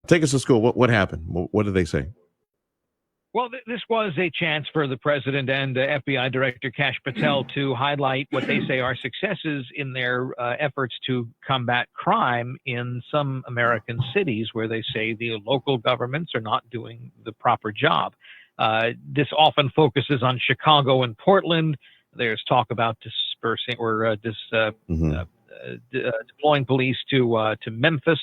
Take us to school. What happened? What did they say? Well, this was a chance for the president and FBI Director Kash Patel to highlight what they say are successes in their efforts to combat crime in some American cities where they say the local governments are not doing the proper job. This often focuses on Chicago and Portland. There's talk about dispersing or deploying police to Memphis.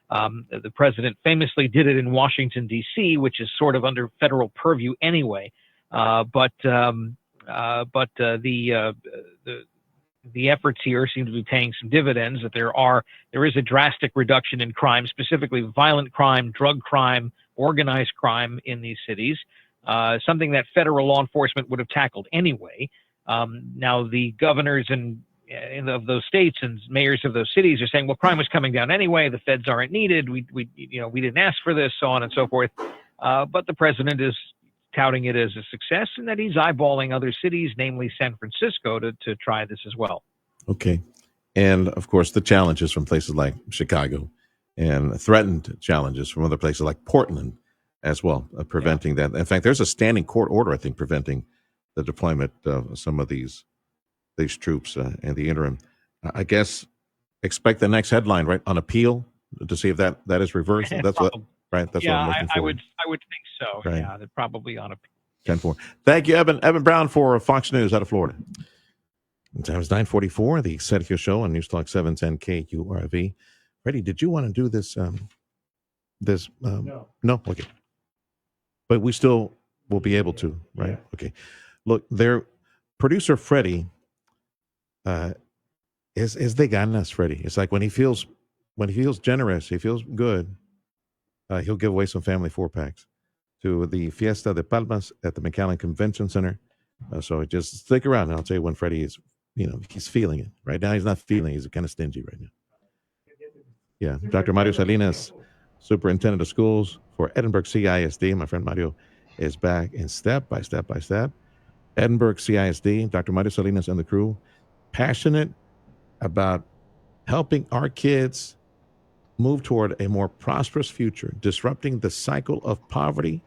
The president famously did it in Washington, D.C., which is sort of under federal purview anyway. But the efforts here seem to be paying some dividends. That there is a drastic reduction in crime, specifically violent crime, drug crime, organized crime in these cities. Something that federal law enforcement would have tackled anyway. Now the governors of those states and mayors of those cities are saying, well, crime was coming down anyway. The feds aren't needed. We didn't ask for this, so on and so forth. But the president is touting it as a success, and that he's eyeballing other cities, namely San Francisco, to try this as well. Okay. And of course, the challenges from places like Chicago and threatened challenges from other places like Portland as well, preventing that. In fact, there's a standing court order, I think, preventing the deployment of some of these troops in the interim. I guess expect the next headline, right, on appeal to see if that is reversed. That's what, right? That's what I'm looking for. I would think so. Right. Yeah, they're probably on appeal. 10-4. Thank you, Evan Brown for Fox News out of Florida. The time is 9:44. The Sergio Show on News Talk 710 KURV. Freddie, did you want to do this? No. Okay. But we still will be able to, right? Yeah. Okay. Look, their producer Freddie. Is de ganas, Freddie. It's like when he feels generous, he feels good, he'll give away some family 4-packs to the Fiesta de Palmas at the McAllen Convention Center. So just stick around and I'll tell you when Freddie is, he's feeling it. Right now he's not feeling it. He's kind of stingy right now. Yeah. Dr. Mario Salinas, Superintendent of Schools for Edinburgh CISD. My friend Mario is back in step by step. Edinburgh CISD, Dr. Mario Salinas and the crew, passionate about helping our kids move toward a more prosperous future, disrupting the cycle of poverty.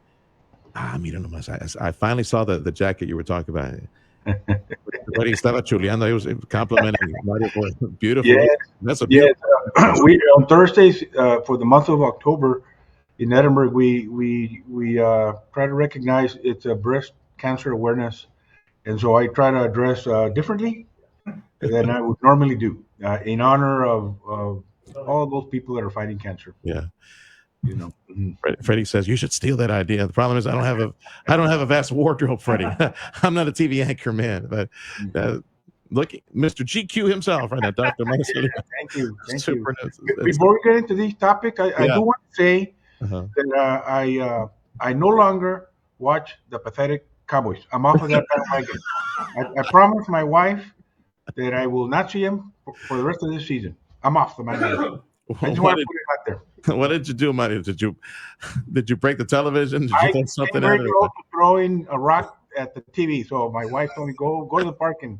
I finally saw the jacket you were talking about. But he estaba chuleando. He was complimenting Mario for beautiful. Yes. That's a beautiful. Yes. We on Thursdays for the month of October in Edinburgh, we try to recognize it's a breast cancer awareness, and so I try to address differently than I would normally do in honor of all those people that are fighting cancer. Yeah. Freddie says you should steal that idea. The problem is I don't have a vast wardrobe, Freddie. I'm not a TV anchor man, but look, Mr. GQ himself right now, Dr. Marcelo. Thank you. Before we get into these topics, I do want to say that I no longer watch the pathetic Cowboys. I'm off of that bandwagon. I promised my wife that I will not see him for the rest of this season. I'm off the bandwagon. I just want to put it out there. What did you do, Mario? Did you break the television? Did you pull something out of it? Throwing a rock at the TV. So my wife told me go to the park and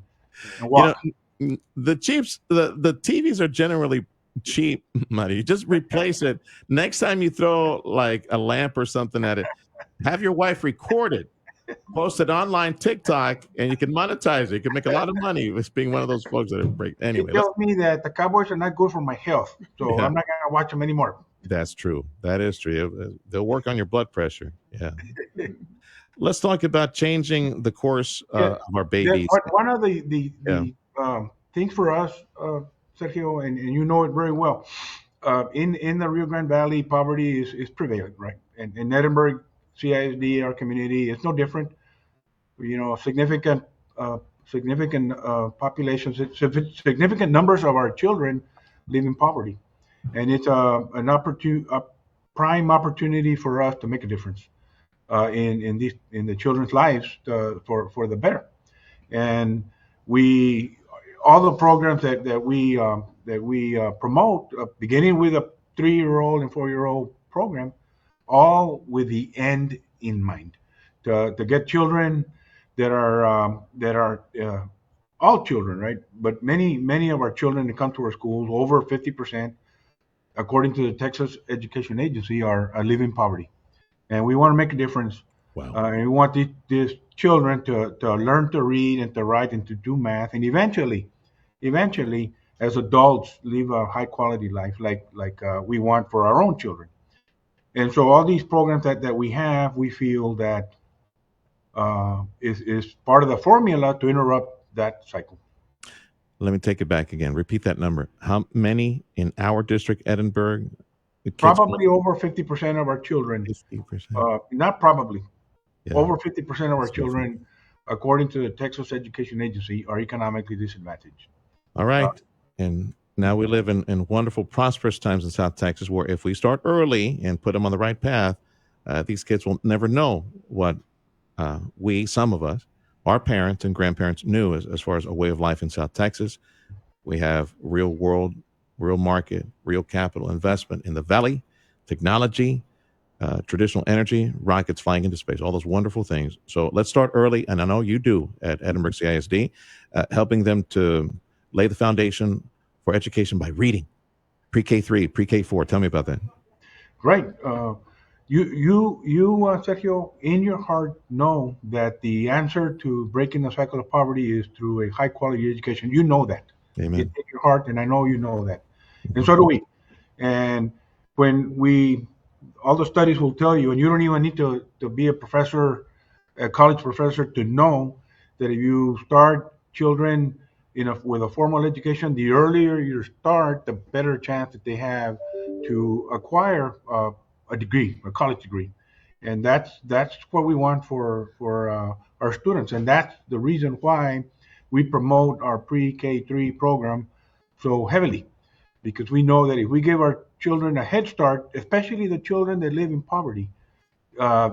walk. The TVs are generally cheap, Mario. You just replace it. Next time you throw like a lamp or something at it, have your wife record it. Post it online TikTok, and you can monetize it. You can make a lot of money with being one of those folks that are break. Anyway, it tells me that the Cowboys are not good for my health, so I'm not going to watch them anymore. That's true. That is true. They'll work on your blood pressure. Yeah. Let's talk about changing the course of our babies. One of the things for us, Sergio, and you know it very well, in the Rio Grande Valley, poverty is prevalent, right? And in Edinburgh, CISD, our community, it's no different. Significant populations, significant numbers of our children live in poverty, and it's a prime opportunity for us to make a difference in the children's lives for the better. And all the programs that we promote, beginning with a 3-year-old and 4-year-old program, all with the end in mind, to get children that are all children, right? But many of our children that come to our schools, over 50%, according to the Texas Education Agency, are living poverty. And we want to make a difference. Wow. And we want these children to learn to read and to write and to do math, and eventually, as adults, live a high quality life like we want for our own children. And so all these programs that we have, we feel that is part of the formula to interrupt that cycle. Let me take it back again. Repeat that number. How many in our district, Edinburgh? Probably over 50% of our children. 50%. Not probably. Yeah. Over 50% of our children, according to the Texas Education Agency, are economically disadvantaged. All right. And now we live in wonderful, prosperous times in South Texas where if we start early and put them on the right path, these kids will never know what some of us, our parents and grandparents knew as far as a way of life in South Texas. We have real world, real market, real capital investment in the valley, technology, traditional energy, rockets flying into space, all those wonderful things. So let's start early. And I know you do at Edinburgh CISD, helping them to lay the foundation for education by reading. Pre-K 3, pre-K 4. Tell me about that. Right. You, Sergio, in your heart know that the answer to breaking the cycle of poverty is through a high quality education. You know that. Amen. It's in your heart, and I know you know that. And so do we. And when all the studies will tell you, and you don't even need to be a professor, a college professor, to know that if you start children with a formal education, the earlier you start, the better chance that they have to acquire a degree, a college degree. And that's what we want for our students. And that's the reason why we promote our pre-K 3 program so heavily, because we know that if we give our children a head start, especially the children that live in poverty,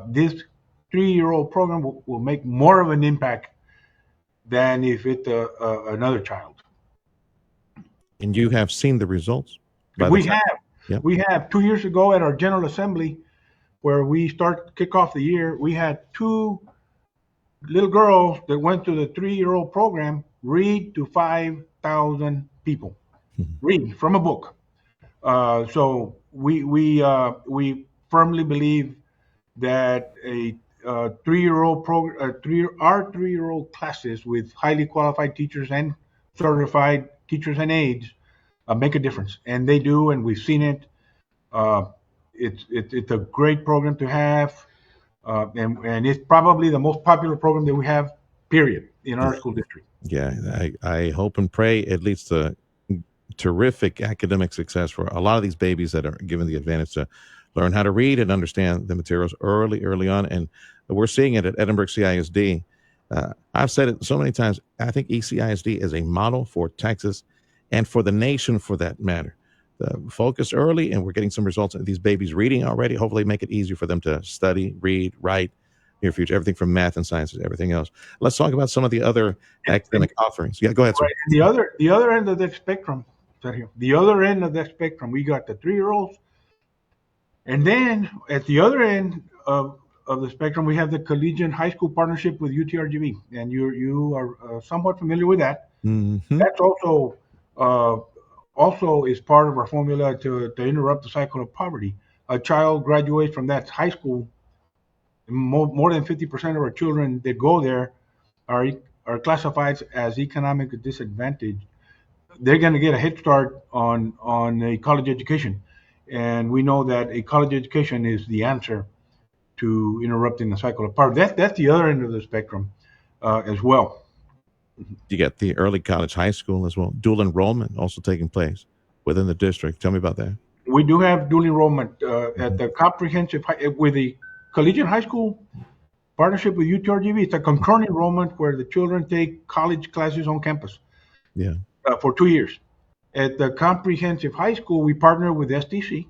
this 3-year-old program will make more of an impact than if it's another child. And you have seen the results? We have 2 years ago at our General Assembly, where we kick off the year, we had 2 little girls that went to the 3-year-old program read to 5,000 people, read from a book. So we firmly believe that our 3-year-old classes with highly qualified teachers and certified teachers and aides make a difference, and they do, and we've seen it. It's a great program to have, and it's probably the most popular program that we have, period, in our school district. Yeah, I hope and pray it leads to terrific academic success for a lot of these babies that are given the advantage to learn how to read and understand the materials early on. And we're seeing it at Edinburgh CISD. I've said it so many times. I think ECISD is a model for Texas and for the nation, for that matter. Focus early, and we're getting some results. These babies reading already, hopefully make it easier for them to study, read, write, near future, everything from math and sciences, everything else. Let's talk about some of the other academic offerings. Yeah, go ahead, sir. Right. The other end of the spectrum, Sergio, the other end of the spectrum, we got the 3-year-olds. And then at the other end of the spectrum, we have the collegiate high school partnership with UTRGV, and you are somewhat familiar with that. Mm-hmm. That's also is part of our formula to interrupt the cycle of poverty. A child graduates from that high school, more than 50% of our children that go there are classified as economically disadvantaged. They're going to get a head start on a college education. And we know that a college education is the answer to interrupting the cycle of poverty. That's the other end of the spectrum as well. You get the early college, high school as well. Dual enrollment also taking place within the district. Tell me about that. We do have dual enrollment at the comprehensive with the collegiate high school partnership with UTRGV. It's a concurrent enrollment where the children take college classes on campus. Yeah. For 2 years. At the comprehensive high school, we partner with STC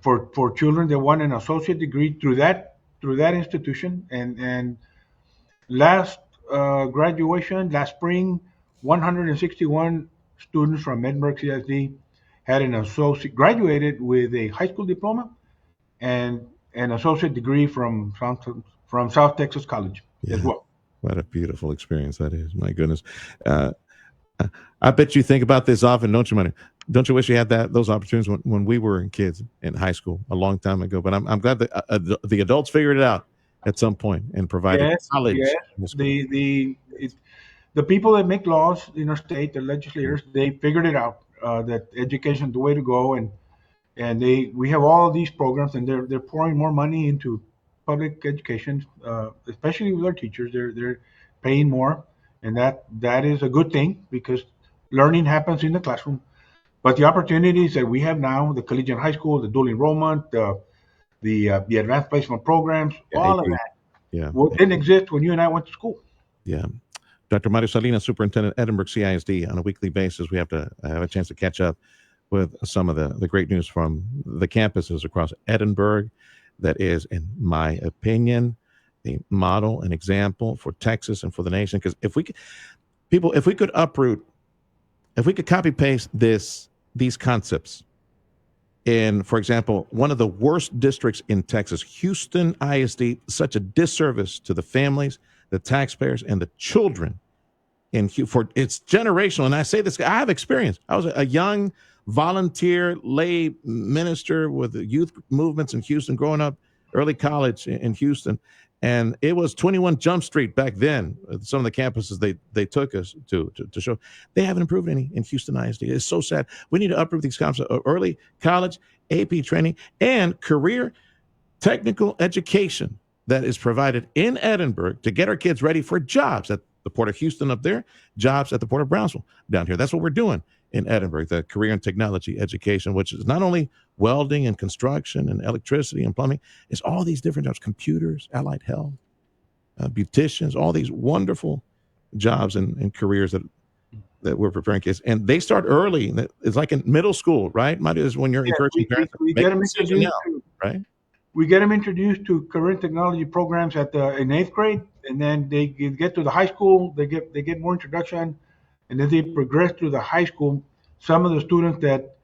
for children that want an associate degree through that institution. And last graduation, last spring, 161 students from Edinburgh CISD had graduated with a high school diploma and an associate degree from South Texas College as well. What a beautiful experience that is. My goodness. I bet you think about this often, don't you, Money? Don't you wish you had those opportunities when we were kids in high school a long time ago? But I'm glad that the adults figured it out at some point and provided Yes, yes. college in the school. The people that make laws in our state, the legislators, they figured it out that education is the way to go, and we have all these programs, and they're pouring more money into public education, especially with our teachers. They're paying more, and that is a good thing because learning happens in the classroom. But the opportunities that we have now, the collegiate high school, the dual enrollment, the advanced placement programs, Yeah, all of AP. that Yeah, didn't exist when you and I went to school. yeah. Dr. Mario Salinas, Superintendent, Edinburgh CISD. On a weekly basis, we have to have a chance to catch up with some of the great news from the campuses across Edinburgh. That is, in my opinion, a model, an example for Texas and for the nation. Because if we could, people, if we could uproot, if we could copy paste these concepts in, for example, one of the worst districts in Texas, Houston ISD, such a disservice to the families, the taxpayers, and the children for it's generational. And I say this, I have experience. I was a young volunteer lay minister with the youth movements in Houston, growing up early college in Houston. And it was 21 Jump Street back then. Some of the campuses they took us to show they haven't improved any in Houston ISD. It's so sad. We need to uproot these concepts of early college, AP training, and career technical education that is provided in Edinburgh to get our kids ready for jobs at the Port of Houston up there, jobs at the Port of Brownsville down here. That's what we're doing in Edinburgh, the career and technology education, which is not only welding and construction and electricity and plumbing, it's all these different jobs, computers, allied health, beauticians, all these wonderful jobs and careers that we're preparing kids. And they start early. It's like in middle school, right? Might is when you're encouraging parents to we make get a them decision introduced now, to right? we get them introduced to career and technology programs in eighth grade, and then they get to the high school. They get more introduction, and then they progress through the high school. Some of the students that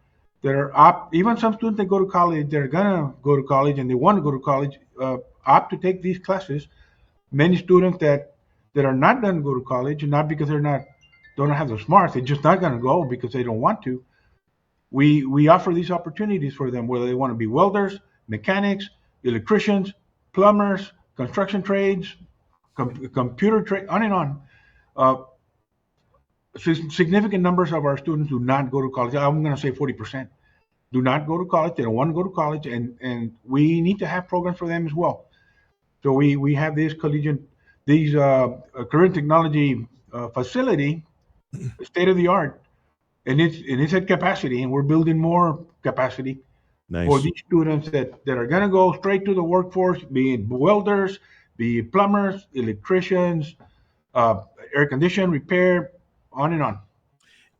are even some students that go to college, they're gonna go to college and they want to go to college, opt to take these classes. Many students that are not going to go to college, and not because don't have the smarts, they're just not going to go because they don't want to. We offer these opportunities for them, whether they want to be welders, mechanics, electricians, plumbers, construction trades, computer trade, on and on. Uh, Significant numbers of our students do not go to college. I'm going to say 40% do not go to college. They don't want to go to college, and we need to have programs for them as well. So we have this career technology facility, state of the art, and it's at capacity, and we're building more capacity for Nice. these students that are going to go straight to the workforce, be it welders, be it plumbers, electricians, air condition repair, on and on.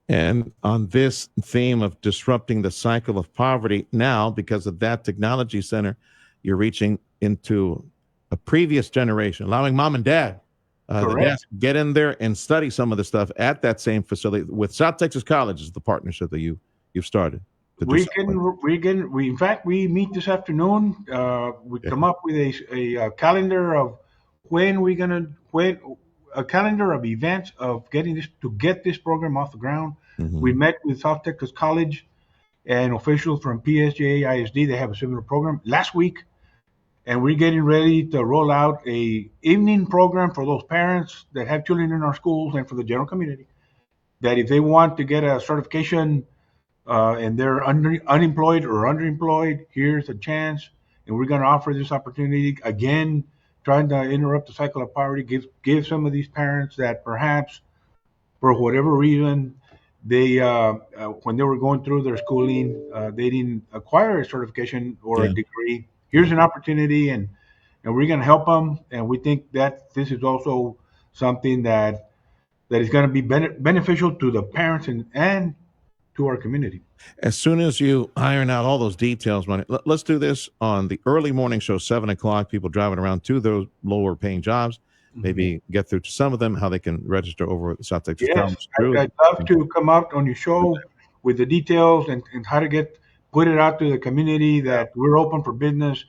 And on this theme of disrupting the cycle of poverty, now because of that technology center, you're reaching into a previous generation, allowing mom and dad, the Correct. dads, get in there and study some of the stuff at that same facility with South Texas College is the partnership that you've started. To do We in fact we meet this afternoon. We come up with a calendar of when a calendar of events of get this program off the ground. Mhm. We met with South Texas College and officials from PSJA ISD. They have a similar program last week, and we're getting ready to roll out a evening program for those parents that have children in our schools and for the general community. That if they want to get a certification and they're unemployed or underemployed, here's a chance. And we're going to offer this opportunity again, trying to interrupt the cycle of poverty, give some of these parents that perhaps for whatever reason they when they were going through their schooling, they didn't acquire a certification or a Yeah. degree. Here's an opportunity, and we're going to help them. And we think that this is also something that is going to be beneficial to the parents and to our community. As soon as you iron out all those details, let's do this on the early morning show, 7 o'clock. People driving around to those lower paying jobs, maybe get through to some of them, how they can register over at the South Texas Yes, College. I'd love to come out on your show with the details and how to put it out to the community that we're open for business.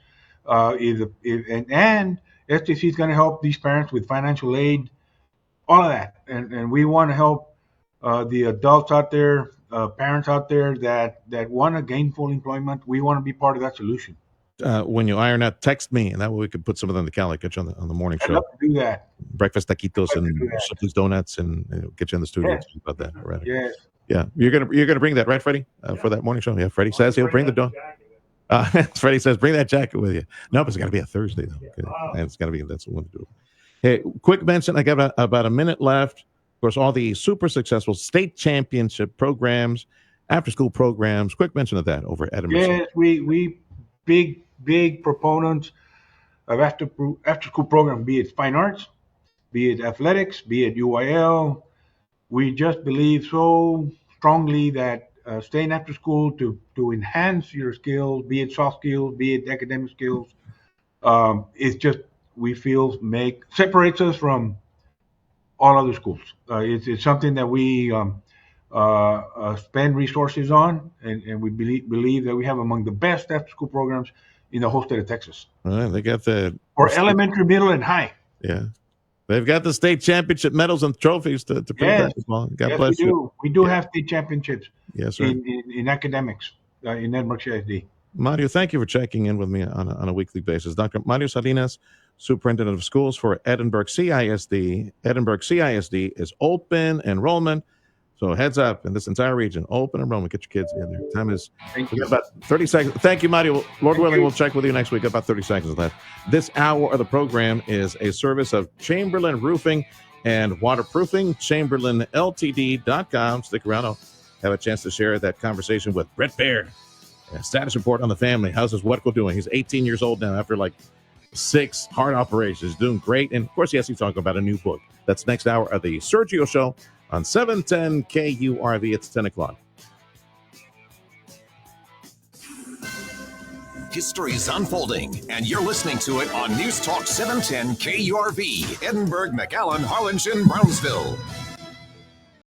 And STC is going to help these parents with financial aid, all of that. And we want to help the adults out there, parents out there that want a gainful employment. We want to be part of that solution. When you iron out, text me, and that way we could put some of them in the calendar, get you on the morning I'd show. love to do that. Breakfast taquitos I'd love to and do that. Shipley's donuts, and get you in the studio Yes. to talk about that. Right? Yes. Yeah, you're gonna bring that, right, Freddie, for that morning show? Yeah, Freddie says he'll bring the donut. Freddie says bring that jacket with you. No, but it's got to be a Thursday though. Okay. And it's got to be, that's what we want to do. Hey, quick mention. I got about a minute left. Of course, all the super successful state championship programs, after school programs. Quick mention of that over at Edinburgh. Yes, we big proponents of after school program, be it fine arts, be it athletics, be it UIL. We just believe so strongly that staying after school to enhance your skills, be it soft skills, be it academic skills, it's just, we feel, separates us from all other schools. It's something that we spend resources on, and we believe that we have among the best after school programs in the whole state of Texas. They got the For elementary, middle, and high. Yeah, they've got the state championship medals and trophies to bring Yes. that along. God Yes, bless we you. do. We do Yeah. have state championships Yes, sir. in academics in Edinburgh CISD. Mario, thank you for checking in with me on a weekly basis. Dr. Mario Salinas, Superintendent of Schools for Edinburgh CISD. Edinburgh CISD is open enrollment. So heads up in this entire region, open enrollment. Get your kids in there. Time is Thank we you. got about 30 seconds. Thank you, Mario. Lord Thank willing, you. we'll check with you next week. Got about 30 seconds left. This hour of the program is a service of Chamberlain Roofing and Waterproofing, ChamberlainLTD.com. Stick around. I'll have a chance to share that conversation with Brett Baird. A status report on the family. How's his Wetco doing? He's 18 years old now after like 6 heart operations. Doing great. And of course, yes, he's talking about a new book. That's next hour of the Sergio Show on 710 KURV. It's 10 o'clock. History's unfolding, and you're listening to it on News Talk 710 KURV, Edinburgh, McAllen, Harlingen, Brownsville.